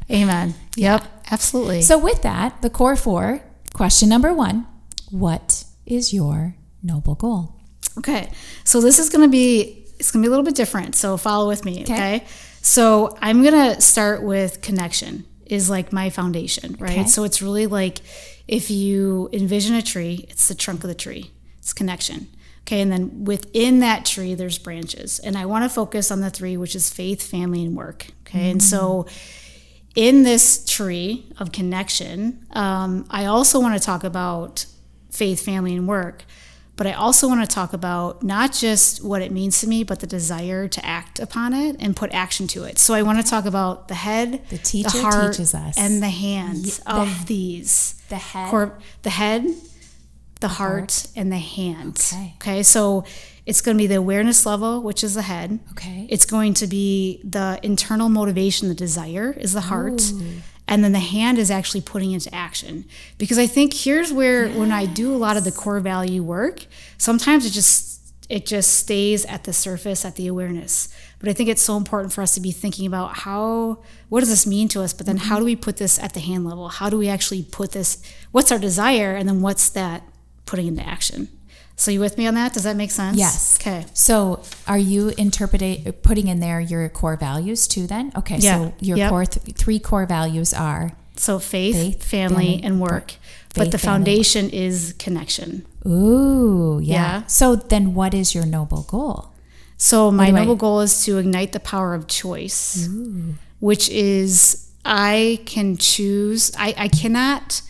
Amen. Yep, absolutely. So with that, the core four, question number 1, what is your noble goal? Okay. So this is going to be, it's going to be a little bit different. So follow with me. Okay. So I'm going to start with connection is like my foundation, right? Okay. So it's really like if you envision a tree, it's the trunk of the tree. It's connection. Okay. And then within that tree, there's branches. And I want to focus on the 3, which is faith, family, and work. Okay. And so in this tree of connection, I also want to talk about faith, family, and work. But I also want to talk about not just what it means to me, but the desire to act upon it and put action to it. So I want to talk about the head, the teacher the heart, teaches us, and the hands of these. The head, the heart, and the hands. Okay. So it's going to be the awareness level, which is the head. Okay. It's going to be the internal motivation, the desire is the heart. Ooh. And then the hand is actually putting into action. Because I think here's where when I do a lot of the core value work, sometimes it just stays at the surface, at the awareness. But I think it's so important for us to be thinking about what does this mean to us? But then how do we put this at the hand level? How do we actually put this, what's our desire? And then what's that putting into action? So you with me on that? Does that make sense? Yes. Okay. So are you putting in there your core values too then? Okay. Yeah. So your core 3 core values are? So faith, family, and work. But the foundation is connection. Ooh, yeah. So then what is your noble goal? So my noble goal is to ignite the power of choice, which is I can choose. I cannot...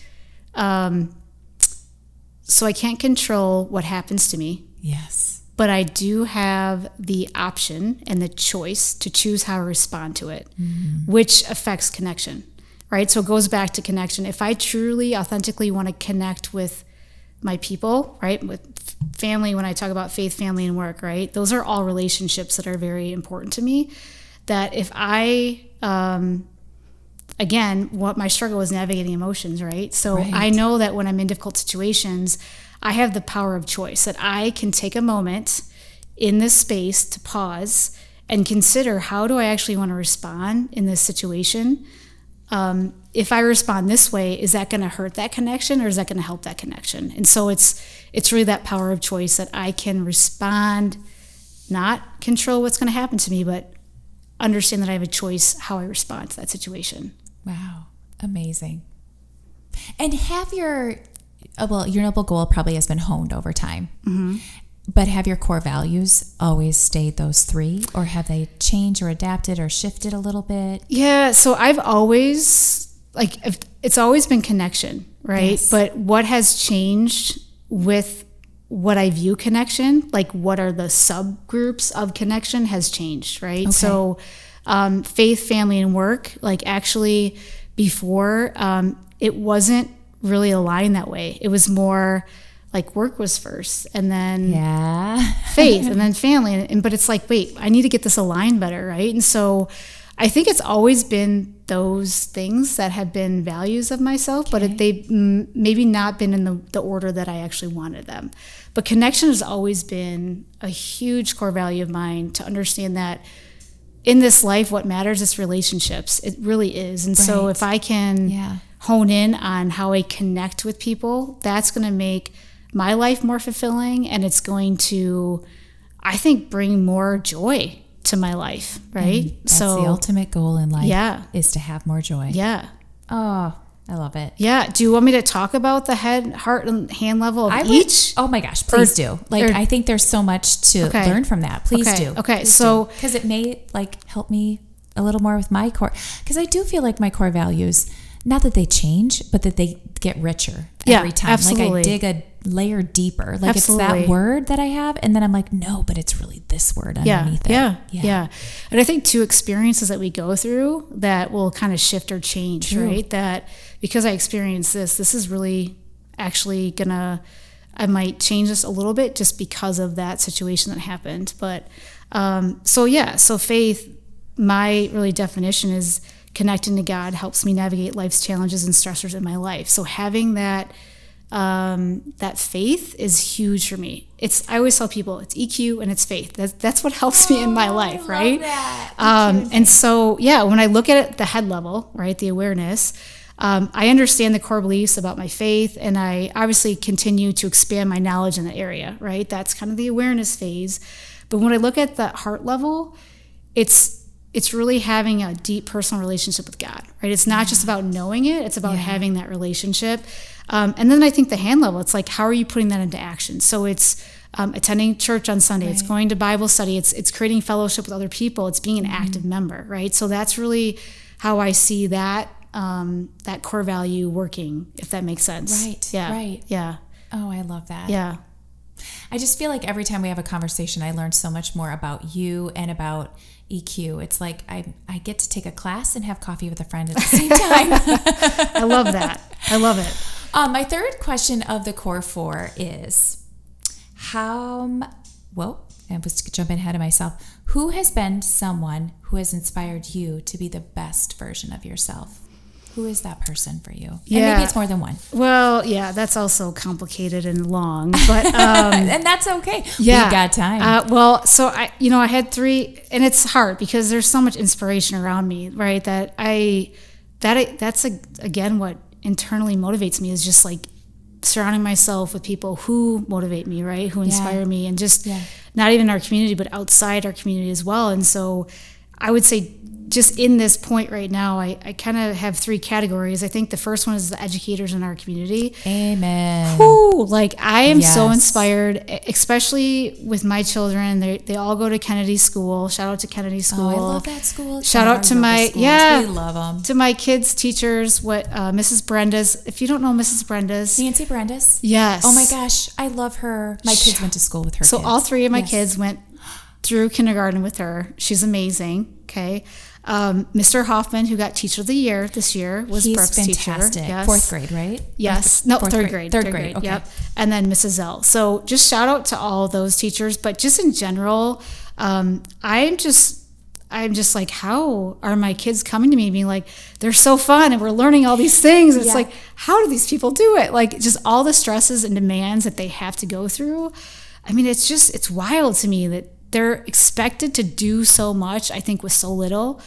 So I can't control what happens to me. Yes. But I do have the option and the choice to choose how I respond to it, which affects connection, right? So it goes back to connection. If I truly, authentically want to connect with my people, right? With family, when I talk about faith, family, and work, right? Those are all relationships that are very important to me. That if I... Again, what my struggle is navigating emotions, right? So I know that when I'm in difficult situations, I have the power of choice, that I can take a moment in this space to pause and consider how do I actually want to respond in this situation? If I respond this way, is that going to hurt that connection or is that going to help that connection? And so it's really that power of choice that I can respond, not control what's going to happen to me, but understand that I have a choice how I respond to that situation. Wow. Amazing. And have your noble goal probably has been honed over time, but have your core values always stayed those 3 or have they changed or adapted or shifted a little bit? Yeah. So I've always, it's always been connection, right? Yes. But what has changed with what I view connection, like what are the subgroups of connection has changed, right? Okay. So faith, family, and work, like actually before, it wasn't really aligned that way. It was more like work was first and then faith and then family. But it's like, wait, I need to get this aligned better, right? And so I think it's always been those things that have been values of myself, but they've maybe not been in the order that I actually wanted them. But connection has always been a huge core value of mine, to understand that in this life, what matters is relationships. It really is. And so if I can hone in on how I connect with people, that's going to make my life more fulfilling, and it's going to, I think, bring more joy to my life, right? And that's the ultimate goal in life is to have more joy. Yeah. Oh, I love it. Yeah. Do you want me to talk about the head, heart, and hand level of each? Oh my gosh, please do. I think there's so much to learn from that. Please do. Okay. So, because it may help me a little more with my core, because I do feel like my core values, not that they change, but that they get richer every time. Absolutely. Like I dig a layer deeper. Like it's that word that I have, and then I'm like, no, but it's really this word underneath it. Yeah. And I think two experiences that we go through that will kind of shift or change, right? That because I experienced this is really actually I might change this a little bit just because of that situation that happened. But so faith, my really definition is connecting to God helps me navigate life's challenges and stressors in my life. So having that faith is huge for me. I always tell people it's EQ and it's faith. That's what helps me in my life, right? And so when I look at it, the head level, right, the awareness, I understand the core beliefs about my faith, and I obviously continue to expand my knowledge in the area, right? That's kind of the awareness phase. But when I look at the heart level, it's really having a deep personal relationship with God, right? It's not just about knowing it, it's about having that relationship. And then I think the hand level, it's like, how are you putting that into action? So it's attending church on Sunday, it's going to Bible study, it's creating fellowship with other people, it's being an active member, right? So that's really how I see that core value working, if that makes sense. Right. Yeah. Right. Yeah. Oh, I love that. Yeah. I just feel like every time we have a conversation, I learn so much more about you and about EQ. It's like I get to take a class and have coffee with a friend at the same time. I love that. I love it. My third question of the core four is I was jumping ahead of myself. Who has been someone who has inspired you to be the best version of yourself? Who is that person for you? Yeah. And maybe it's more than one. Well, yeah, that's also complicated and long, but and that's okay. Yeah, we've got time. So I had three, and it's hard because there's so much inspiration around me, right? That's again what internally motivates me, is just like surrounding myself with people who motivate me, right? Who inspire me, and just not even our community, but outside our community as well. And so I would say, just in this point right now, I kind of have three categories. I think the first one is the educators in our community. Amen. Whew, I am so inspired, especially with my children. They all go to Kennedy School. Shout out to Kennedy School. Oh, I love that school. Shout out to my we love them. To my kids' teachers. Mrs. Brenda's. If you don't know Mrs. Brenda's, Nancy Brenda's. Yes. Oh my gosh, I love her. My kids went to school with her. So kids. all three of my kids went through kindergarten with her. She's amazing. Okay. Mr. Hoffman, who got Teacher of the Year this year, was Brooke's fantastic. Teacher. Yes. Fourth grade, right? Yes. No, third grade. Third grade. Okay. Yep. And then Mrs. L. So just shout out to all those teachers. But just in general, I'm just like, how are my kids coming to me being like, they're so fun and we're learning all these things. It's like, how do these people do it? Like, just all the stresses and demands that they have to go through. I mean, it's wild to me that they're expected to do so much, I think, with so little,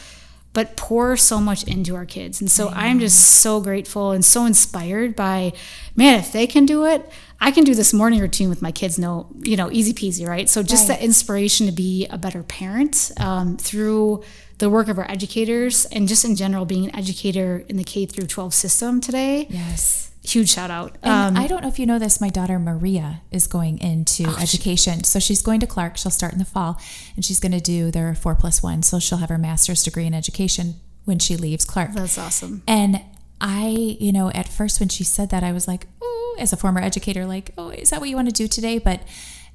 but pour so much into our kids. And so I'm just so grateful and so inspired by, man, if they can do it, I can do this morning routine with my kids, easy peasy, right? So just the inspiration to be a better parent through the work of our educators, and just in general being an educator in the K through 12 system today. Yes. Huge shout out. And I don't know if you know this, my daughter Maria is going into education. So she's going to Clark. She'll start in the fall, and she's going to do their 4+1. So she'll have her master's degree in education when she leaves Clark. That's awesome. And I, at first when she said that, I was like, oh, as a former educator, like, oh, is that what you want to do today? But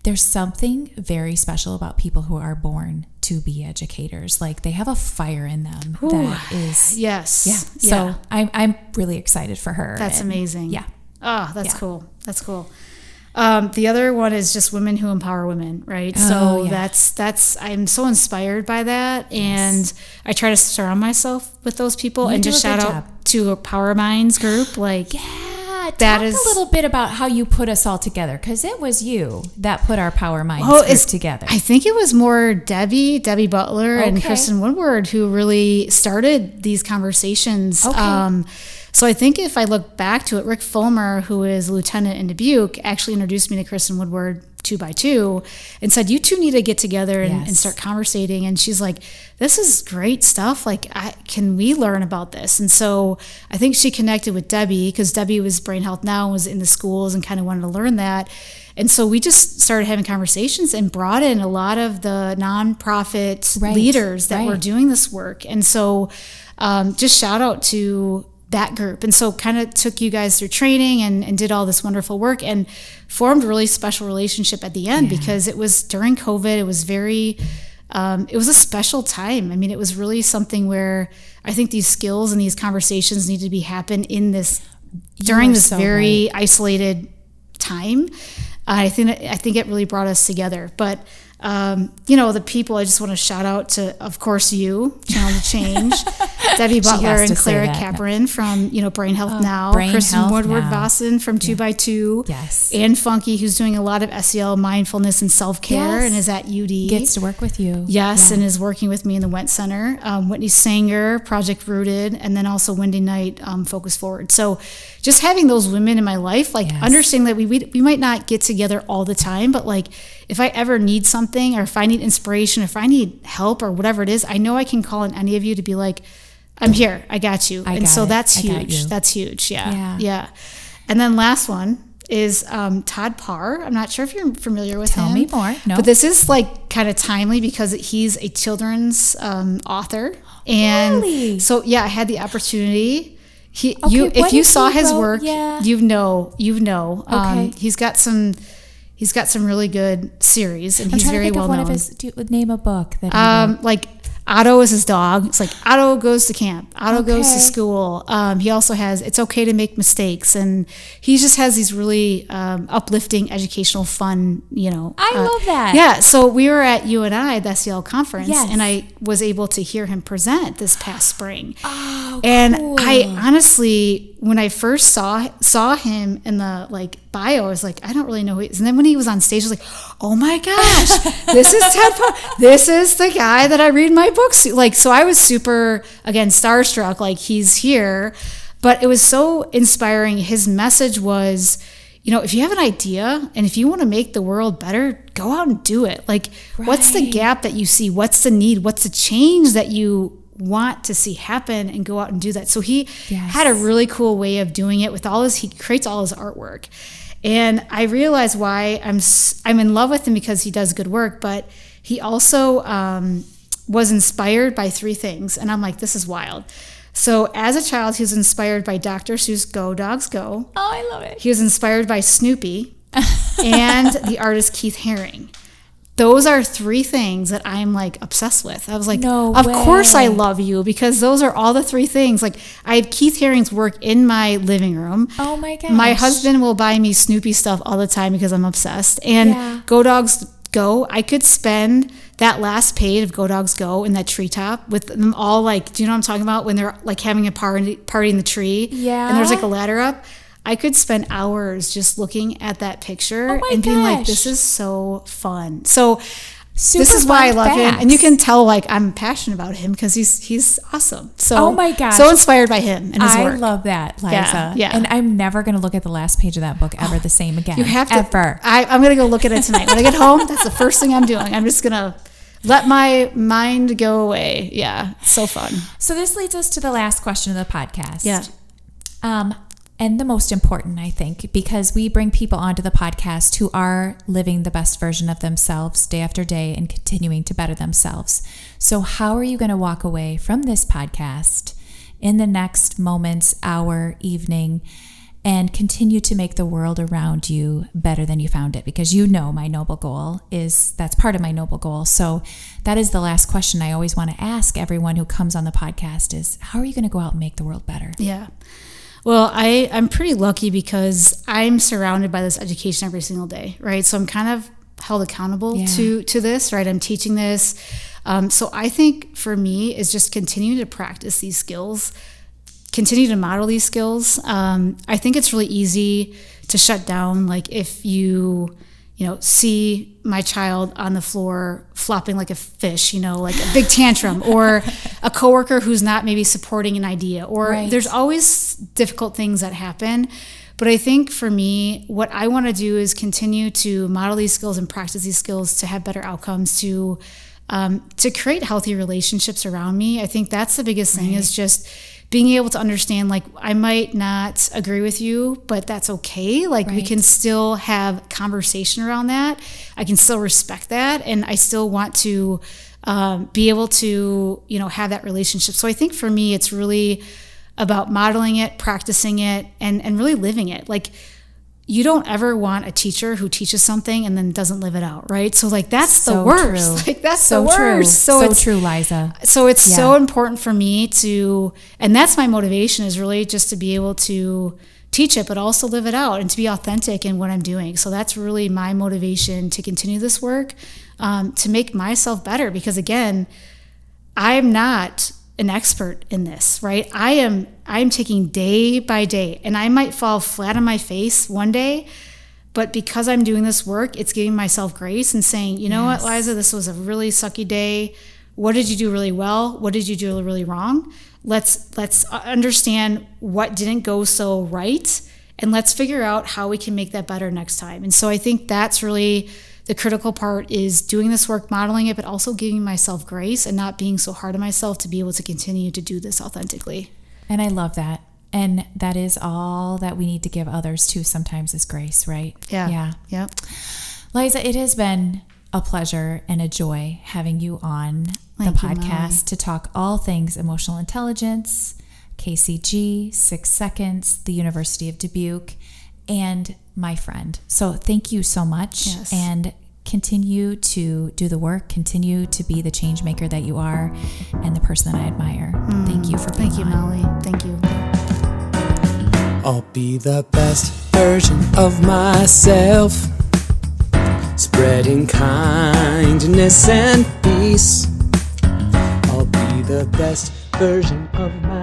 there's something very special about people who are born to be educators. Like, they have a fire in them that is... Yes. Yeah. So I'm really excited for her. That's amazing. Yeah. Oh, that's cool. That's cool. The other one is just women who empower women, right? That's I'm so inspired by that, and I try to surround myself with those people, and just shout out to a Power Minds group. Like, talk a little bit about how you put us all together, because it was you that put our Power Minds group together. I think it was more Debbie Butler and Kristen Woodward who really started these conversations. Okay. So I think if I look back to it, Rick Fulmer, who is a lieutenant in Dubuque, actually introduced me to Kristen Woodward 2x2 and said, you two need to get together and start conversating. And she's like, this is great stuff. Like, can we learn about this? And so I think she connected with Debbie because Debbie was Brain Health Now and was in the schools and kind of wanted to learn that. And so we just started having conversations and brought in a lot of the nonprofit leaders that were doing this work. And so just shout out to that group. And so kind of took you guys through training and did all this wonderful work and formed a really special relationship at the end because it was during COVID. It was it was a special time. I mean, it was really something where I think these skills and these conversations need to be happen in this, during this very isolated time. I think it really brought us together. But the people, I just want to shout out to, of course, you, Channel to Change, Debbie Butler and Clara Capron from, Brain Health Now, Kristen Woodward-Vossen from 2x2, yes, Ann Funky, who's doing a lot of SEL mindfulness and self-care and is at UD. Gets to work with you. Yes, and is working with me in the Went Center. Whitney Sanger, Project Rooted, and then also Wendy Knight, Focus Forward. So just having those women in my life, understanding that we might not get together all the time, but if I ever need something or if I need inspiration, if I need help or whatever it is, I know I can call on any of you to be like, I'm here, I got you. That's huge. That's huge. Yeah. And then last one is Todd Parr. I'm not sure if you're familiar with him. Tell me more. No. But this is kind of timely because he's a children's author. And really? So I had the opportunity. If you saw his work, you know. Okay. He's got some really good series, and he's very well known. Name a book that like Otto is his dog. It's like Otto goes to camp. Otto goes to school. He also has It's Okay to Make Mistakes, and he just has these really uplifting, educational, fun. I love that. Yeah. So we were at UNI, the SEL conference, and I was able to hear him present this past spring. Oh, and cool. I honestly, when I first saw him in the bio, I was like, I don't really know who he is. And then when he was on stage, I was like, oh my gosh, this is Ted Parr. This is the guy that I read my books to. So I was super, again, starstruck, he's here. But it was so inspiring. His message was, if you have an idea and if you want to make the world better, go out and do it. What's the gap that you see? What's the need? What's the change that you want to see happen, and go out and do that. So he had a really cool way of doing it with he creates all his artwork. And I realized why I'm in love with him, because he does good work, but he also was inspired by 3 things. And I'm like, this is wild. So as a child, he was inspired by Dr. Seuss' Go Dogs Go. Oh, I love it. He was inspired by Snoopy and the artist Keith Haring. Those are 3 things that I'm obsessed with. I was like, no of way. course I love you, because those are all the 3 things. I have Keith Haring's work in my living room. Oh my gosh. My husband will buy me Snoopy stuff all the time because I'm obsessed. And Go Dogs Go, I could spend that last page of Go Dogs Go in that treetop with them all do you know what I'm talking about? When they're having a party in the tree. Yeah. And there's a ladder up. I could spend hours just looking at that picture and being like, this is so fun. So this is why I love him. And you can tell I'm passionate about him because he's awesome. So, oh my gosh. So inspired by him and his work. I love that, Liza. Yeah. And I'm never going to look at the last page of that book ever the same again. You have to. Ever. I'm going to go look at it tonight. When I get home, that's the first thing I'm doing. I'm just going to let my mind go away. Yeah. So fun. So this leads us to the last question of the podcast. Yeah. And the most important, I think, because we bring people onto the podcast who are living the best version of themselves day after day and continuing to better themselves. So how are you going to walk away from this podcast in the next moments, hour, evening, and continue to make the world around you better than you found it? Because my noble goal that's part of my noble goal. So that is the last question I always want to ask everyone who comes on the podcast is, how are you going to go out and make the world better? Yeah. Well, I'm pretty lucky because I'm surrounded by this education every single day, right? So I'm kind of held accountable to this, right? I'm teaching this. So I think for me is just continuing to practice these skills continue to model these skills. I think it's really easy to shut down. Like if you see my child on the floor flopping like a fish, like a big tantrum, or a coworker who's not maybe supporting an idea, or there's always difficult things that happen. But I think for me, what I want to do is continue to model these skills and practice these skills to have better outcomes, to create healthy relationships around me. I think that's the biggest thing, is just being able to understand, like, I might not agree with you, but that's okay. Like, we can still have conversation around that. I can still respect that. And I still want to be able to, have that relationship. So I think for me, it's really about modeling it, practicing it, and really living it. Like, you don't ever want a teacher who teaches something and then doesn't live it out, right? So like, that's the worst. Like, that's the worst. So true, Liza. So it's so important for me to, and that's my motivation, is really just to be able to teach it, but also live it out and to be authentic in what I'm doing. So that's really my motivation to continue this work, to make myself better. Because again, I'm not an expert in this, right? I'm taking day by day, and I might fall flat on my face one day, but because I'm doing this work, it's giving myself grace and saying, you know what, Liza, this was a really sucky day. What did you do really well? What did you do really wrong? Let's understand what didn't go so right, and let's figure out how we can make that better next time. And so I think that's really the critical part, is doing this work, modeling it, but also giving myself grace and not being so hard on myself to be able to continue to do this authentically. And I love that. And that is all that we need to give others too sometimes, is grace, right? Yeah. Liza, it has been a pleasure and a joy having you on the podcast to talk all things emotional intelligence, KCG, 6 Seconds, the University of Dubuque, and my friend. So thank you so much. Yes. And continue to do the work, continue to be the change maker that you are, and the person that I admire. Thank you for being Thank you, Molly. Thank you. I'll be the best version of myself, spreading kindness and peace. I'll be the best version of myself.